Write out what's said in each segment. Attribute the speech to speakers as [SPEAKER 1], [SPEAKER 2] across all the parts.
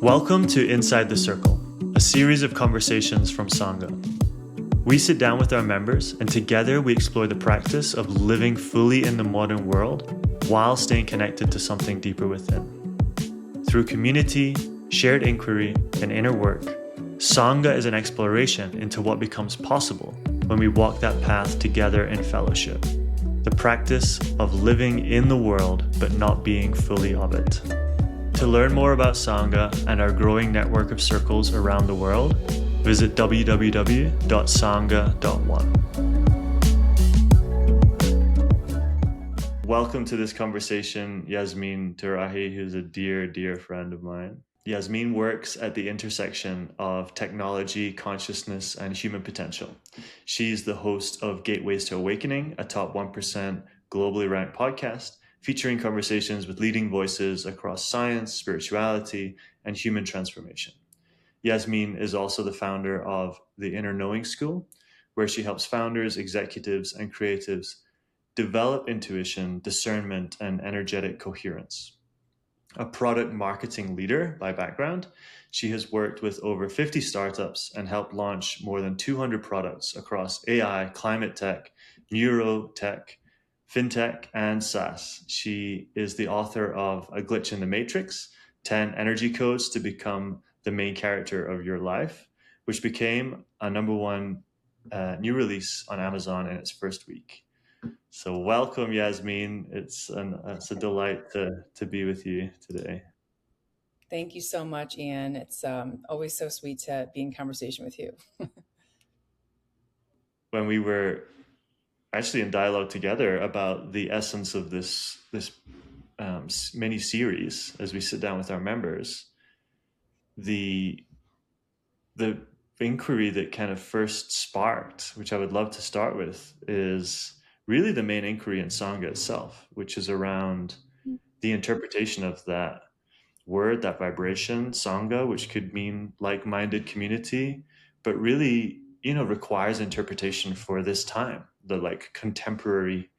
[SPEAKER 1] Welcome to Inside the Circle, a series of conversations from Sangha. We sit down with our members and together we explore the practice of living fully in the modern world while staying connected to something deeper within. Through community, shared inquiry, and inner work, Sangha is an exploration into what becomes possible when we walk that path together in fellowship. The practice of living in the world but not being fully of it. To learn more about Sangha and our growing network of circles around the world, visit www.sangha.one. Welcome to this conversation, Yasmeen Turayhi, who's a dear, dear friend of mine. Yasmeen works at the intersection of technology, consciousness, and human potential. She's the host of Gateways to Awakening, a top 1% globally ranked podcast, featuring conversations with leading voices across science, spirituality, and human transformation. Yasmeen is also the founder of the Inner Knowing School, where she helps founders, executives, and creatives develop intuition, discernment, and energetic coherence. A product marketing leader by background, she has worked with over 50 startups and helped launch more than 200 products across AI, climate tech, neurotech, fintech, and SaaS. She is the author of A Glitch in the Matrix, 10 Energy Codes to Become the Main Character of Your Life, which became a #1 new release on Amazon in its first week. So welcome, Yasmeen. It's a delight to be with you today.
[SPEAKER 2] Thank you so much, Iain. It's always so sweet to be in conversation with you.
[SPEAKER 1] When we were actually in dialogue together about the essence of this mini series, as we sit down with our members, the inquiry that kind of first sparked, which I would love to start with, is really the main inquiry in Sangha itself, which is around the interpretation of that word, that vibration, Sangha, which could mean like-minded community, but really, requires interpretation for this time, the contemporary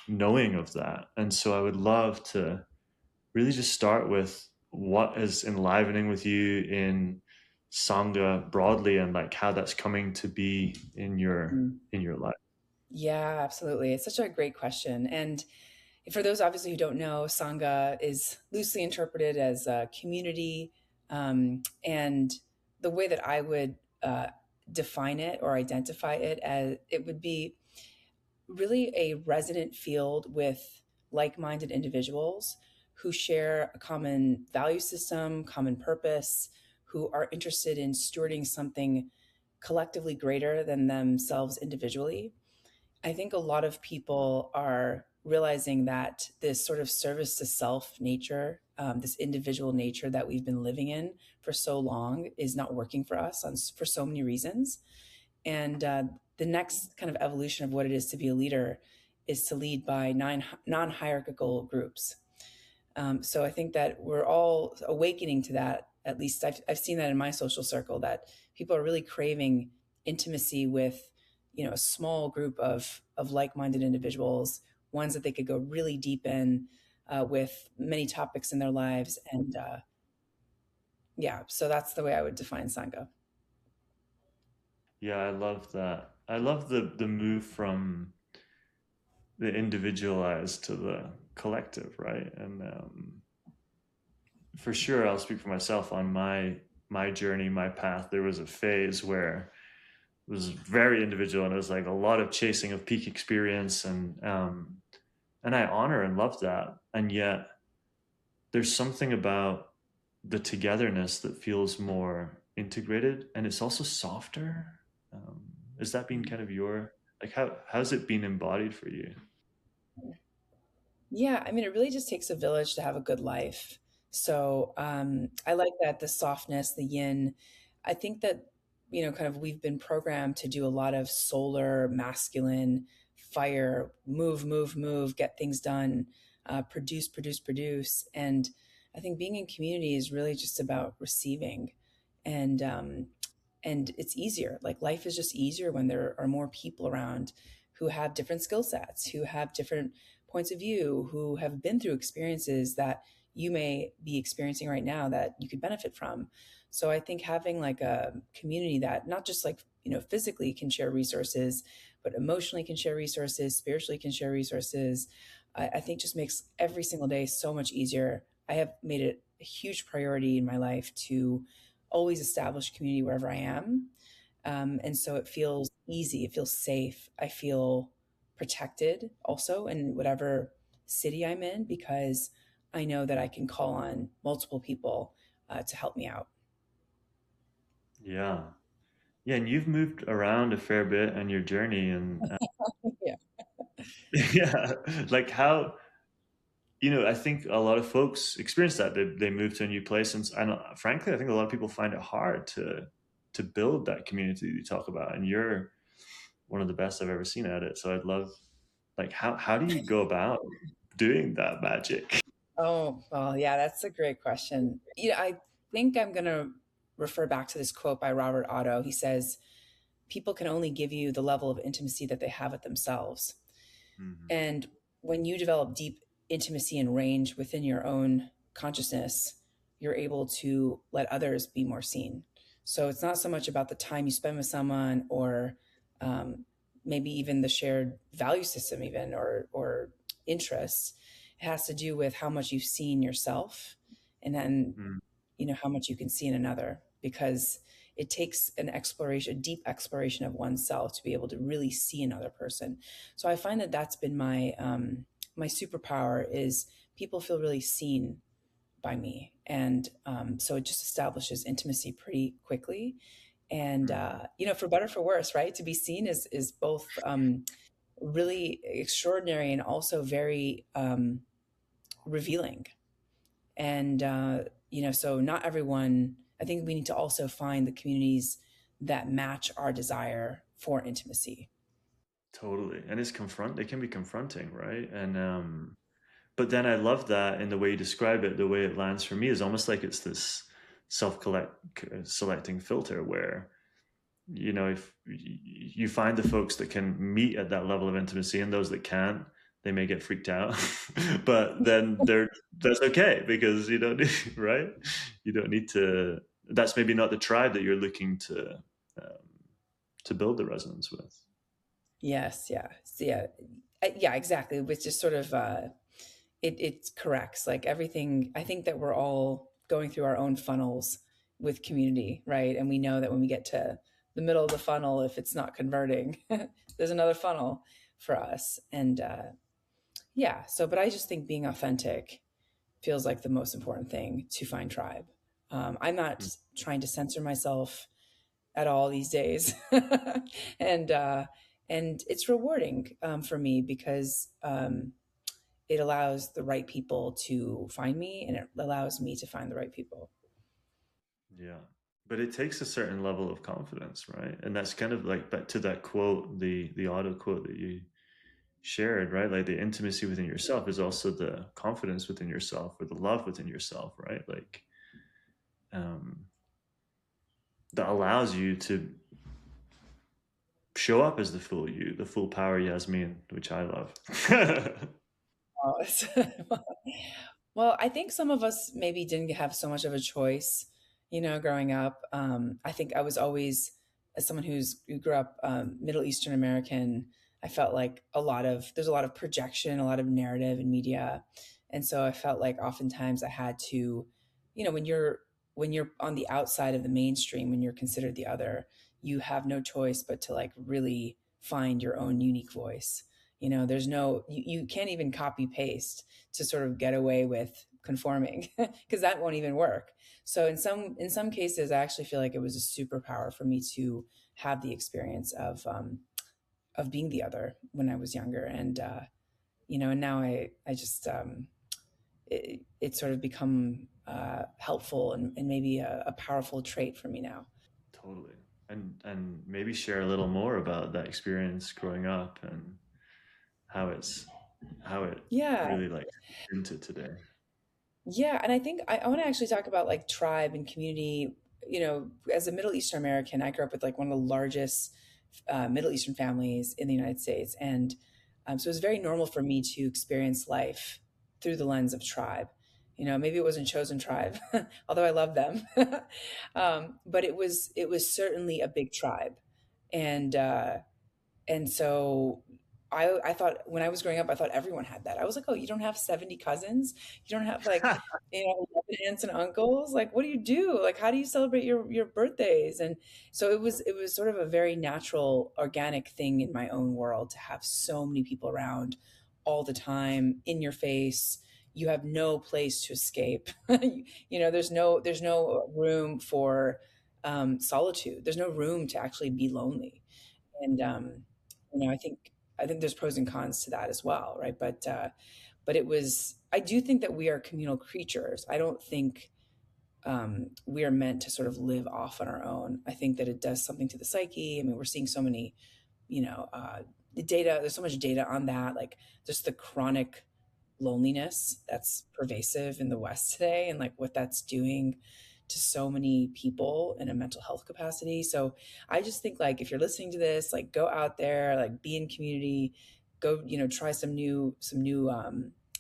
[SPEAKER 1] knowing of that. And so I would love to really just start with what is enlivening with you in Sangha broadly, and how that's coming to be in your life.
[SPEAKER 2] Yeah, absolutely. It's such a great question. And for those obviously who don't know, Sangha is loosely interpreted as a community. And the way that I would define it or identify it, as it would be really a resonant field with like-minded individuals who share a common value system, common purpose, who are interested in stewarding something collectively greater than themselves individually. I think a lot of people are realizing that this sort of service to self nature, this individual nature that we've been living in for so long, is not working for us for so many reasons. And the next kind of evolution of what it is to be a leader is to lead by non-hierarchical groups. So I think that we're all awakening to that. At least I've seen that in my social circle, that people are really craving intimacy with, a small group of like-minded individuals, ones that they could go really deep in with many topics in their lives. And so that's the way I would define Sangha.
[SPEAKER 1] Yeah, I love that. I love the move from the individualized to the collective, right? And for sure, I'll speak for myself on my journey, my path. There was a phase where it was very individual, and it was like a lot of chasing of peak experience, and I honor and love that. And yet, there's something about the togetherness that feels more integrated, and it's also softer. Has that been kind of your how's it been embodied for you?
[SPEAKER 2] Yeah, I mean, it really just takes a village to have a good life. So I like that, the softness, the yin. I think that, kind of we've been programmed to do a lot of solar, masculine, fire, move, move, move, get things done, produce, produce, produce. And I think being in community is really just about receiving. And and it's easier. Like, life is just easier when there are more people around who have different skill sets, who have different points of view, who have been through experiences that you may be experiencing right now that you could benefit from. So I think having like a community that not just like, physically can share resources, but emotionally can share resources, spiritually can share resources, I think just makes every single day so much easier. I have made it a huge priority in my life to always establish community wherever I am. And so it feels easy, it feels safe. I feel protected also in whatever city I'm in because I know that I can call on multiple people to help me out.
[SPEAKER 1] Yeah. Yeah, and you've moved around a fair bit on your journey, and
[SPEAKER 2] Yeah.
[SPEAKER 1] yeah, like how, I think a lot of folks experience that. They move to a new place, and frankly, I think a lot of people find it hard to build that community that you talk about. And you're one of the best I've ever seen at it. So I'd love, like, how do you go about doing that magic?
[SPEAKER 2] Oh, well, yeah, that's a great question. I think I'm going to refer back to this quote by Robert Otto. He says, people can only give you the level of intimacy that they have with themselves.
[SPEAKER 1] Hmm.
[SPEAKER 2] And when you develop deep intimacy and range within your own consciousness, you're able to let others be more seen. So it's not so much about the time you spend with someone or um, maybe even the shared value system, even or interests. It has to do with how much you've seen yourself and then,
[SPEAKER 1] Mm,
[SPEAKER 2] how much you can see in another because it takes an exploration, a deep exploration of oneself to be able to really see another person. So I find that that's been my superpower is people feel really seen by me, and so it just establishes intimacy pretty quickly. And
[SPEAKER 1] mm,
[SPEAKER 2] for better for worse, right? To be seen is both really extraordinary and also very revealing. And so not everyone. I think we need to also find the communities that match our desire for intimacy.
[SPEAKER 1] totally. And it can be confronting, right? And but then I love that in the way you describe it, the way it lands for me is almost like it's this self-collect selecting filter where, if you find the folks that can meet at that level of intimacy and those that can't, they may get freaked out. But then that's okay because you don't need, right? You don't need to, that's maybe not the tribe that you're looking um, to build the resonance with.
[SPEAKER 2] Yes, yeah, yeah, yeah, exactly. Which is sort of it corrects like everything. I think that we're all going through our own funnels with community, right? And we know that when we get to the middle of the funnel, if it's not converting, there's another funnel for us. And yeah, so but I just think being authentic feels like the most important thing to find tribe. I'm not
[SPEAKER 1] Mm,
[SPEAKER 2] trying to censor myself at all these days, and uh, and it's rewarding for me because it allows the right people to find me, and it allows me to find the right people.
[SPEAKER 1] yeah. But it takes a certain level of confidence, right? And that's kind of like back to that quote, the auto quote that you shared, right? Like the intimacy within yourself is also the confidence within yourself or the love within yourself, right? Like um, that allows you to show up as the full you, the full power Yasmeen, which I love.
[SPEAKER 2] Oh, well, I think some of us maybe didn't have so much of a choice, growing up. I think I was always, as someone who grew up Middle Eastern American, I felt like there's a lot of projection, a lot of narrative in media, and so I felt like oftentimes I had to, when you're on the outside of the mainstream, when you're considered the other, you have no choice but to like really find your own unique voice. There's no you can't even copy paste to sort of get away with conforming because that won't even work. So in some cases, I actually feel like it was a superpower for me to have the experience of being the other when I was younger, and now I just it's sort of become helpful and maybe a powerful trait for me now.
[SPEAKER 1] Totally. And maybe share a little more about that experience growing up and how it's how it
[SPEAKER 2] Yeah.
[SPEAKER 1] really like into today.
[SPEAKER 2] Yeah, and I think I want to actually talk about like tribe and community. As a Middle Eastern American, I grew up with like one of the largest Middle Eastern families in the United States, and so it was very normal for me to experience life through the lens of tribe. Maybe it wasn't chosen tribe, although I love them. But it was certainly a big tribe. And uh, and so I thought when I was growing up, I thought everyone had that. I was like, oh, you don't have 70 cousins? You don't have like, 11 aunts and uncles? Like, what do you do? Like, how do you celebrate your birthdays? And so it was sort of a very natural, organic thing in my own world to have so many people around all the time in your face. You have no place to escape. There's no room for solitude. There's no room to actually be lonely. And I think there's pros and cons to that as well, right? But I do think that we are communal creatures. I don't think we are meant to sort of live off on our own. I think that it does something to the psyche. I mean, we're seeing so many, data. There's so much data on that, like just the chronic loneliness that's pervasive in the West today, and like what that's doing to so many people in a mental health capacity. So I just think, like, if you're listening to this, like, go out there, like, be in community, go, try some new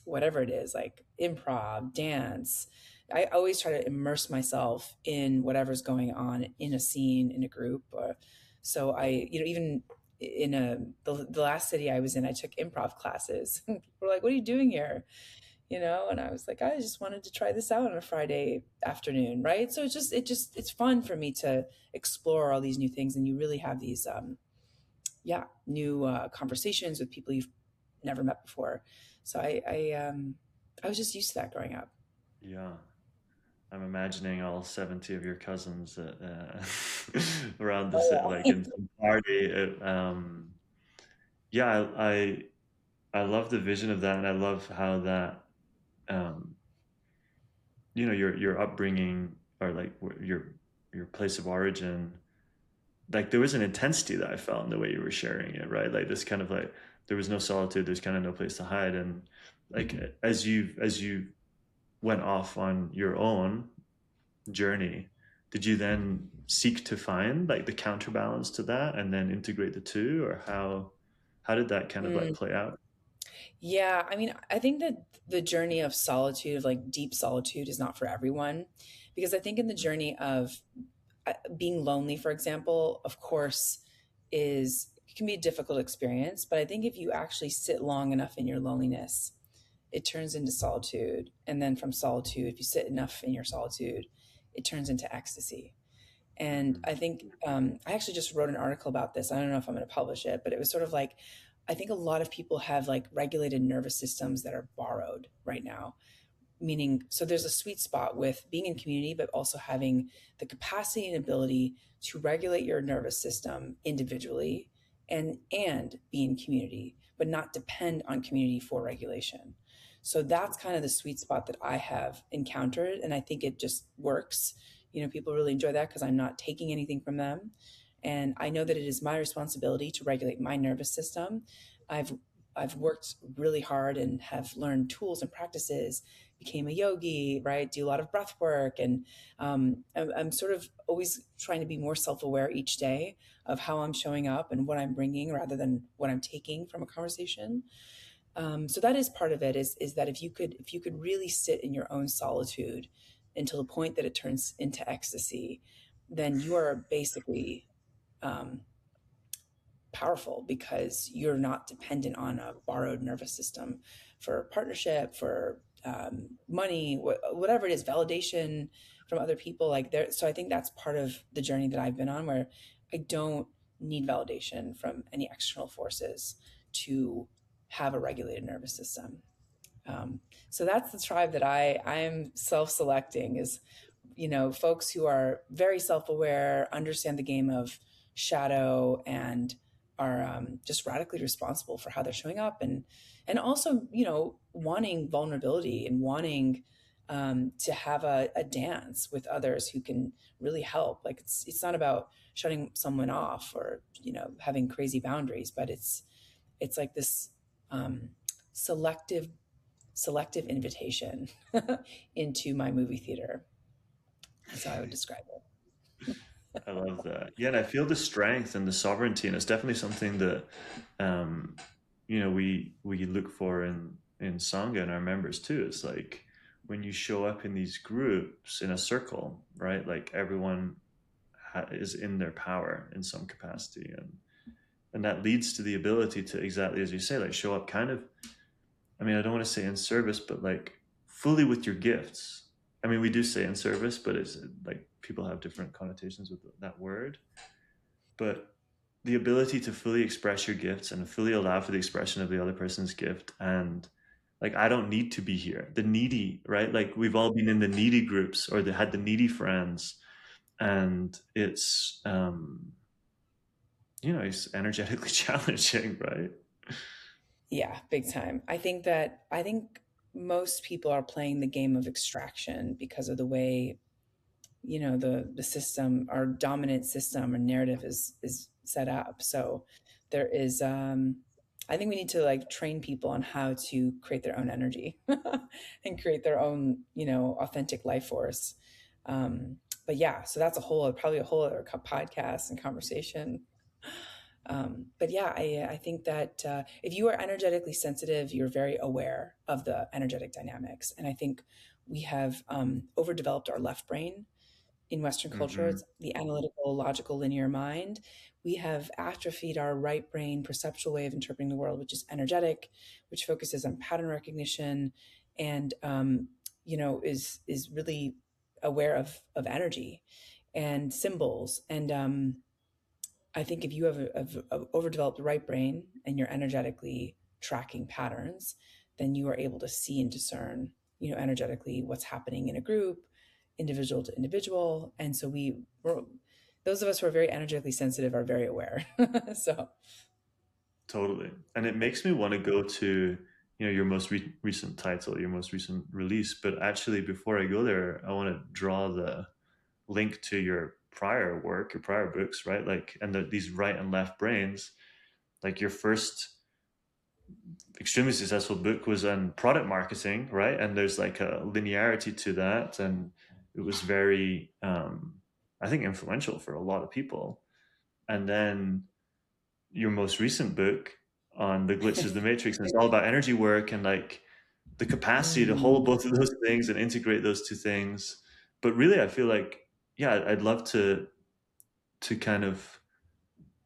[SPEAKER 2] whatever it is, like improv, dance. I always try to immerse myself in whatever's going on in a scene, in a group. So even in the last city I was in, I took improv classes. People were like, "What are you doing here?" And I was like, I just wanted to try this out on a Friday afternoon, right? So it's fun for me to explore all these new things, and you really have these new conversations with people you've never met before. So I was just used to that growing up.
[SPEAKER 1] Yeah. I'm imagining all 70 of your cousins around the
[SPEAKER 2] Oh
[SPEAKER 1] like
[SPEAKER 2] yeah.
[SPEAKER 1] in some party. Yeah, I love the vision of that, and I love how that um, your upbringing, or like your place of origin, like there was an intensity that I felt in the way you were sharing it, right? Like this kind of like there was no solitude, there's kind of no place to hide, and like as you went off on your own journey, did you then seek to find like the counterbalance to that and then integrate the two, or how did that kind of like
[SPEAKER 2] Mm,
[SPEAKER 1] play out?
[SPEAKER 2] yeah, I mean, I think that the journey of solitude, of like deep solitude, is not for everyone, because I think in the journey of being lonely, for example, of course, is can be a difficult experience. But I think if you actually sit long enough in your loneliness, it turns into solitude. And then from solitude, if you sit enough in your solitude, it turns into ecstasy. And
[SPEAKER 1] Mm-hmm.
[SPEAKER 2] I think I actually just wrote an article about this. I don't know if I'm going to publish it, but it was sort of like, I think a lot of people have like regulated nervous systems that are borrowed right now, meaning, so there's a sweet spot with being in community but also having the capacity and ability to regulate your nervous system individually and be in community but not depend on community for regulation. So that's kind of the sweet spot that I have encountered, and I think it just works. People really enjoy that because I'm not taking anything from them, and I know that it is my responsibility to regulate my nervous system. I've worked really hard and have learned tools and practices, became a yogi, right? Do a lot of breath work. And I'm sort of always trying to be more self aware each day of how I'm showing up and what I'm bringing rather than what I'm taking from a conversation. So that is part of it, is that if you could really sit in your own solitude until the point that it turns into ecstasy, then you are basically um, powerful because you're not dependent on a borrowed nervous system for partnership, for money, whatever it is, validation from other people. Like there, so I think that's part of the journey that I've been on, where I don't need validation from any external forces to have a regulated nervous system. Um, so that's the tribe that I'm self-selecting, is folks who are very self-aware, understand the game of shadow, and are just radically responsible for how they're showing up, and also wanting vulnerability and wanting to have a dance with others who can really help. Like it's not about shutting someone off or having crazy boundaries, but it's like this um, selective selective invitation into my movie theater. That's how I would describe it.
[SPEAKER 1] I love that. Yeah, and I feel the strength and the sovereignty, and it's definitely something that we look for in Sangha and our members too. It's like when you show up in these groups in a circle, right? Like everyone is in their power in some capacity, and that leads to the ability to, exactly as you say, like show up kind of, I mean, I don't want to say in service, but like fully with your gifts. I mean, we do say in service, but it's like people have different connotations with that word. But the ability to fully express your gifts and fully allow for the expression of the other person's gift. And like, I don't need to be here. The needy, right? Like, we've all been in the needy groups or had the needy friends. And it's energetically challenging, right?
[SPEAKER 2] Yeah, big time. I think most people are playing the game of extraction because of the way, the system, our dominant system or narrative is set up. So there is I think we need to like train people on how to create their own energy and create their own, authentic life force. um but yeah, so that's probably a whole other podcast and conversation. But yeah, I think that if you are energetically sensitive, you're very aware of the energetic dynamics. And I think we have overdeveloped our left brain in Western culture.
[SPEAKER 1] Mm-hmm.
[SPEAKER 2] It's the analytical, logical, linear mind. We have atrophied our right brain perceptual way of interpreting the world, which is energetic, which focuses on pattern recognition, and is really aware of energy and symbols. And I think if you have a overdeveloped right brain and you're energetically tracking patterns, then you are able to see and discern, energetically what's happening in a group, individual to individual. And so those of us who are very energetically sensitive are very aware. So
[SPEAKER 1] Totally. And it makes me want to go to, your most recent title, your most recent release. But actually, before I go there, I want to draw the link to your prior work, your prior books, right? Like, and these right and left brains. Like your first extremely successful book was on product marketing, right? And there's like a linearity to that, and it was very, I think, influential for a lot of people. And then your most recent book on the glitches of the matrix, and it's all about energy work and like the capacity to hold
[SPEAKER 2] mm,
[SPEAKER 1] both of those things and integrate those two things. But really, I feel like, yeah, I'd love to kind of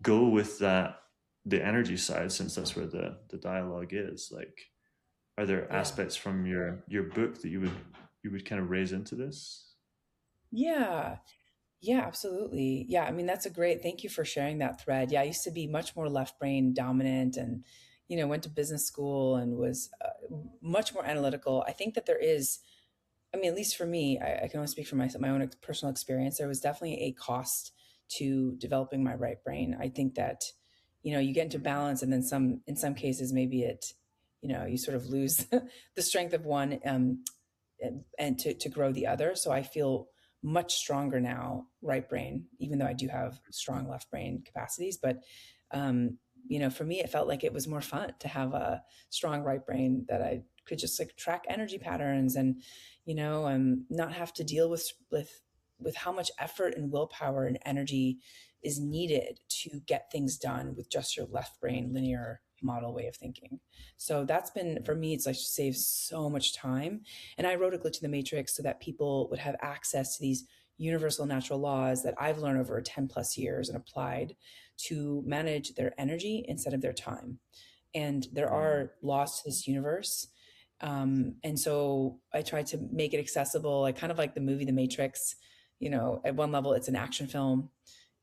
[SPEAKER 1] go with that, the energy side, since that's where the dialogue is. Like, are there
[SPEAKER 2] yeah.
[SPEAKER 1] aspects from your book that you would kind of raise into this?
[SPEAKER 2] Yeah. Yeah, absolutely. Yeah, I mean, thank you for sharing that thread. Yeah, I used to be much more left brain dominant and, went to business school and was much more analytical. I think that there is, I mean, at least for me, I can only speak for my own personal experience. There was definitely a cost to developing my right brain. I think that, you get into balance, and then in some cases, maybe you sort of lose the strength of one, and to grow the other. So I feel much stronger now, right brain, even though I do have strong left brain capacities. But for me, it felt like it was more fun to have a strong right brain that I could just like track energy patterns and not have to deal with how much effort and willpower and energy is needed to get things done with just your left brain linear model way of thinking. So that's been, for me, it's like saves so much time. And I wrote A Glitch in the Matrix so that people would have access to these universal natural laws that I've learned over 10 plus years and applied to manage their energy instead of their time. And there
[SPEAKER 1] Mm-hmm.
[SPEAKER 2] are laws to this universe. And so I tried to make it accessible, like kind of like the movie The Matrix. At one level, it's an action film.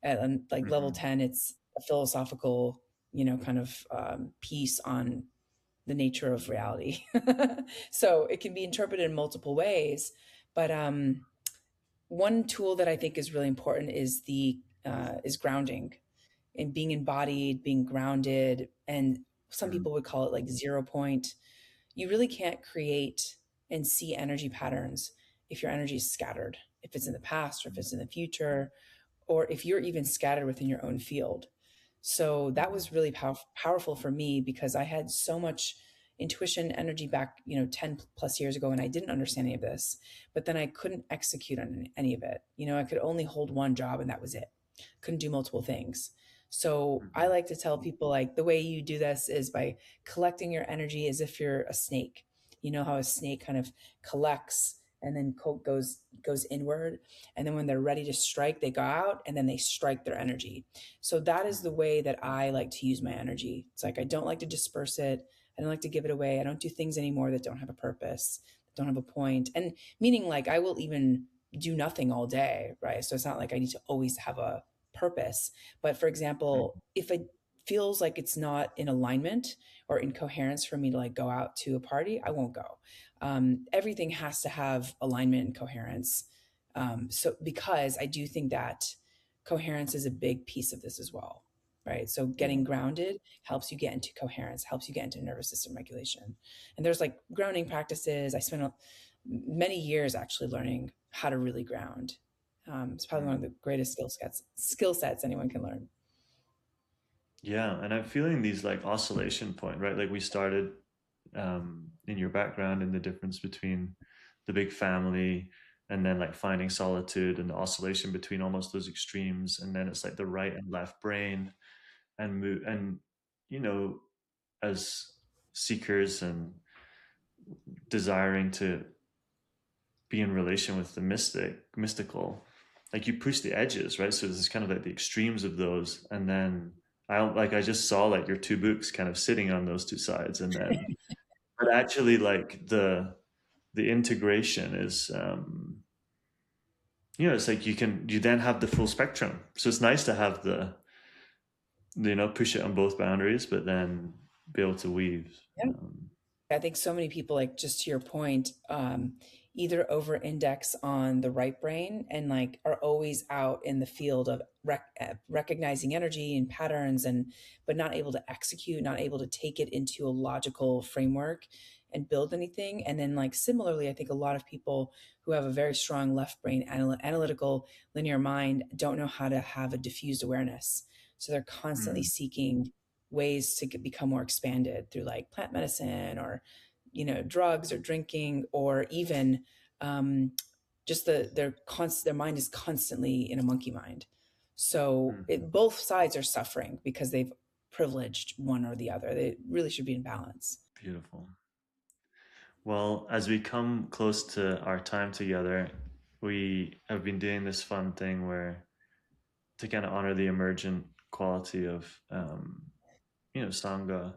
[SPEAKER 2] At like level
[SPEAKER 1] Mm-hmm.
[SPEAKER 2] 10, it's a philosophical, kind of piece on the nature of reality. So it can be interpreted in multiple ways. But one tool that I think is really important is grounding and being embodied, being grounded, and some
[SPEAKER 1] Mm-hmm.
[SPEAKER 2] people would call it like 0 point. You really can't create and see energy patterns if your energy is scattered, if it's in the past or if it's in the future, or if you're even scattered within your own field. So that was really powerful for me because I had so much intuition energy back, 10 plus years ago, and I didn't understand any of this, but then I couldn't execute on any of it. I could only hold one job and that was it. Couldn't do multiple things. So I
[SPEAKER 1] Mm-hmm.
[SPEAKER 2] like to tell people like the way you do this is by collecting your energy as if you're a snake. You know how a snake kind of collects and then goes inward, and then when they're ready to strike, they go out and then they strike their energy. So that is the way that I like to use my energy. It's like I don't like to disperse it. I don't like to give it away. I don't do things anymore that don't have a purpose, that don't have a point. And meaning like I will even do nothing all day, right? So it's not like I need to always have a purpose. But for example, if it feels like it's not in alignment or in coherence for me to like go out to a party, I won't go. Everything has to have alignment and coherence. So because I do think that coherence is a big piece of this as well, right? So
[SPEAKER 1] Yeah.
[SPEAKER 2] getting grounded helps you get into coherence, helps you get into nervous system regulation. And there's like grounding practices. I spent many years actually learning how to really ground. It's probably one of
[SPEAKER 1] Mm.
[SPEAKER 2] the greatest skill sets anyone can learn.
[SPEAKER 1] Yeah, and I'm feeling these like oscillation point, right? Like we started in your background in the difference between the big family and then like finding solitude and the oscillation between almost those extremes, and then it's like the right and left brain and move and you know as seekers and desiring to be in relation with the mystical, like you push the edges, right? So there's kind of like the extremes of those, and then I just saw like your two books kind of sitting on those two sides, and then but actually like the integration is it's like you then have the full spectrum, so it's nice to have the push it on both boundaries but then be able to weave.
[SPEAKER 2] Yeah. I think so many people, like just to your point, either over index on the right brain and like are always out in the field of recognizing energy and patterns, and but not able to execute, not able to take it into a logical framework and build anything. And then like similarly, I think a lot of people who have a very strong left brain analytical linear mind don't know how to have a diffused awareness. So they're constantly
[SPEAKER 1] Mm,
[SPEAKER 2] seeking ways to become more expanded through like plant medicine or drugs or drinking or even just their mind is constantly in a monkey mind. So
[SPEAKER 1] mm,
[SPEAKER 2] both sides are suffering because they've privileged one or the other. They really should be in balance.
[SPEAKER 1] beautiful. Well, as we come close to our time together, we have been doing this fun thing where to kind of honor the emergent quality of Sangha,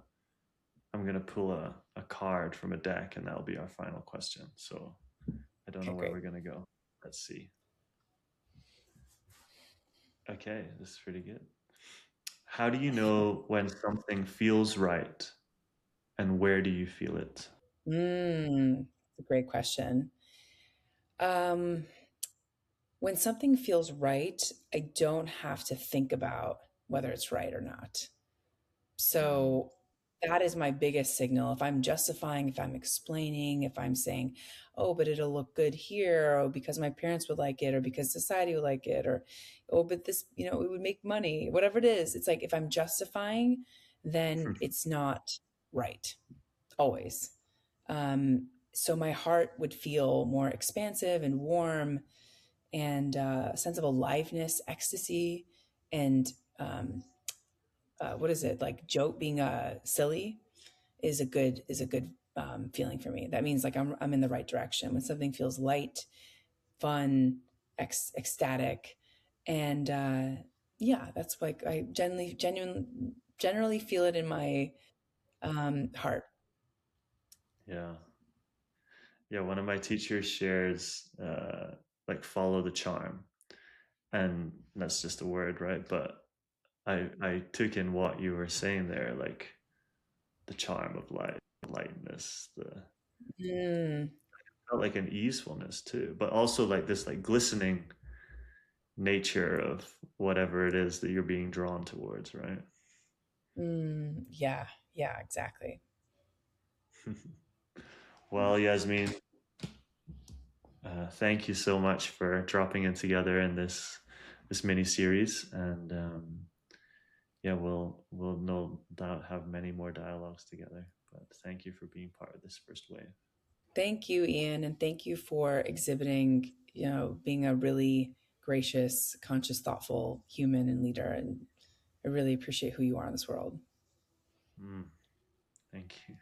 [SPEAKER 1] I'm gonna pull a card from a deck and that'll be our final question. So I don't know
[SPEAKER 2] Okay,
[SPEAKER 1] where
[SPEAKER 2] great.
[SPEAKER 1] we're gonna go. Let's see. Okay, this is pretty good. How do you know when something feels right and where do you feel it?
[SPEAKER 2] That's a great question. um when something feels right, I don't have to think about whether it's right or not.
[SPEAKER 1] Mm,
[SPEAKER 2] So that is my biggest signal. If I'm justifying, if I'm explaining, if I'm saying, oh, but it'll look good here, or because my parents would like it, or because society would like it, or, oh, but this, it would make money, whatever it is. It's like if I'm justifying, then it's not right, always. So my heart would feel more expansive and warm and a sense of aliveness, ecstasy, and what is it like? Joke being silly is a good feeling for me. That means like I'm in the right direction when something feels light, fun, ecstatic, and yeah, that's like I generally feel it in my heart.
[SPEAKER 1] yeah. Yeah, one of my teachers shares like follow the charm. And that's just a word, right? But I took in what you were saying there, like the charm of light, lightness, the
[SPEAKER 2] Mm,
[SPEAKER 1] felt like an easefulness too, but also like this like glistening nature of whatever it is that you're being drawn towards, right?
[SPEAKER 2] yeah, yeah, exactly.
[SPEAKER 1] Well, Yasmeen, thank you so much for dropping in together in this mini series, and yeah, we'll no doubt have many more dialogues together. But thank you for being part of this first wave.
[SPEAKER 2] Thank you, Ian, and thank you for exhibiting, being a really gracious, conscious, thoughtful human and leader. And I really appreciate who you are in this world.
[SPEAKER 1] Mm, thank you.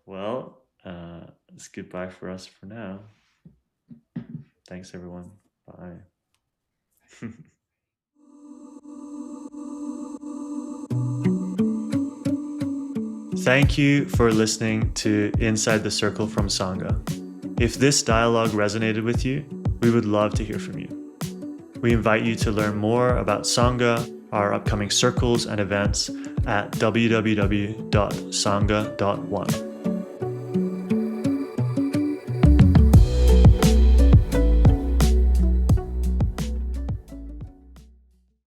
[SPEAKER 1] Well, it's goodbye for us for now. Thanks, everyone. Bye. Thank you for listening to Inside the Circle from Sangha. If this dialogue resonated with you, we would love to hear from you. We invite you to learn more about Sangha, our upcoming circles and events at www.sangha.one.